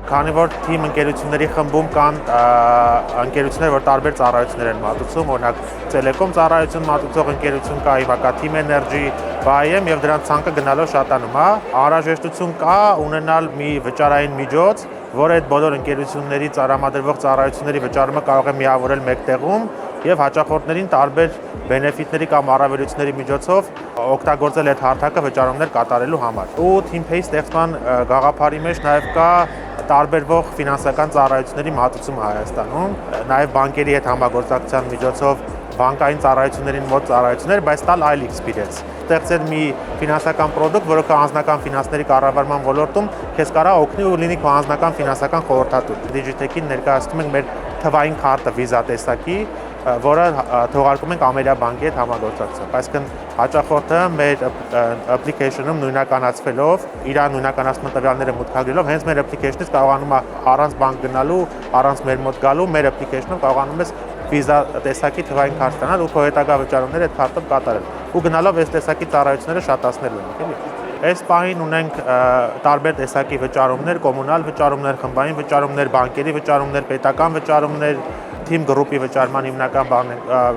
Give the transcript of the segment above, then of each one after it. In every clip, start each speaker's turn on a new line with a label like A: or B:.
A: Քանի որ թիմ ընկերությունների խմբում կան ընկերություններ, որ տարբեր ծառայություններ են մատուցում, օրինակ Telecom ծառայություն մատուցող ընկերություն կա, հիմա կա Team Energy, BAM եւ դրանց ցանկը գնալով շատանում է։ Անհրաժեշտություն կա ունենալ մի վճարային միջոց, որը այդ բոլոր ընկերությունների ծառայամադրվող ծառայությունների վճարումը կարող է միավորել մեկ տեղում եւ հաճախորդներին տարբեր բենեֆիտների կամ առավելությունների միջոցով օգտագործել այդ հարթակը վճարումներ կատարելու համար։ Ու TeamPay ստեղծման գաղափարի մեջ նաեւ կա տարբերվող ֆինանսական ծառայությունների մատուցումը Հայաստանում, նաեւ բանկերի հետ համագործակցության միջոցով բանկային ծառայություններին մոտ ծառայություններ, բայց տալ այլ experience։ Ստեղծել մի ֆինանսական product, որը քո անձնական ֆինանսների կառավարման ոլորտում քեզ կարա օգնի ու լինի քո անձնական ֆինանսական խորհրդատու։ Digitech-ին ներկայացնում ենք մեր թվային քարտը Visa տեսակի, որը թողարկում ենք Ամերիաբանկի հետ համագործակցությամբ։ Այսինքն հաճախորդը մեր application-ում նույնականացվելով, իր նույնականացման տվյալները մուտքագրելով, հենց մեր application-ից կարողանում է առանց բանկ գնալու, առանց մեր մոտ գալու, մեր application-ում կարողանում ես Visa տեսակի թվային քարտ ստանալ ու քո հետագա վճարումները այդ քարտով կատարել։ Ու գնալով այս տեսակի ծառայությունները շատացնելու ենք, էլի։ Այս պահին ունենք տարբեր տեսակի վճարումներ, կոմունալ վճարումներ, խմբային վճարումներ, բանկերի վճարումներ, պետական վճարումներ, թիմ գրուպի վճարման հիմնական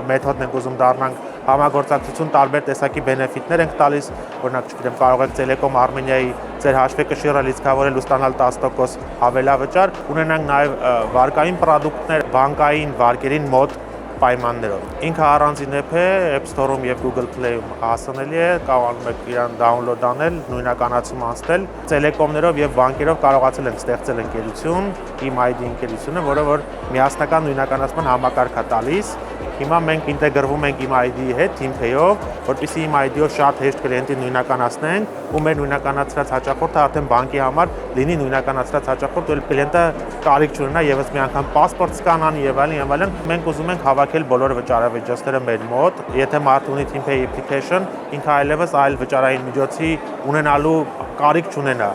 A: մեթոդն ենք ուզում դառնանք, համագործակցություն տարբեր տեսակի բենեֆիտներ ենք տալիս, օրինակ, չգիտեմ, կարող եք Telecom Armenia-ի ձեր հաշվեկշիռը լիցքավորել ու ստանալ 10% հավելավճար, ունենանք նաև վարկային պրոդուկտներ բանկային վարկերին մոտ պայմաններով։ Ինքը առանձին app է, App Store-ում եւ Google Play-ում հասանելի է, կարողանում եք իրան download անել, նույնականացում անցնել։ Telecom-ներով եւ բանկերով կարողացել ենք ստեղծել ընկերություն, TeamID ընկերությունը, որը որ միասնական նույնականացման համակարգ է տալիս։ Հիմա մենք ինտեգրվում ենք TeamID-ի հետ, TeamPay-ով, որպեսզի TeamID-ով շատ հեշտ կլիենտին նույնականացնենք, ու մեր նույնականացրած հաճախորդը արդեն բանկի համար լինի նույնականացրած հաճախորդ, ու կլիենտը կարիք չունենա եւս մի անգամ պասպորտ սկանանի եւ այլն եւ այլն։ Մենք ուզում ենք հավաքել բոլոր վճարավեճոցները մեր մոտ։ Եթե մարդը ունի TeamPay application, ինքը այլևս այլ վճարային միջոցի ունենալու կարիք չունենա։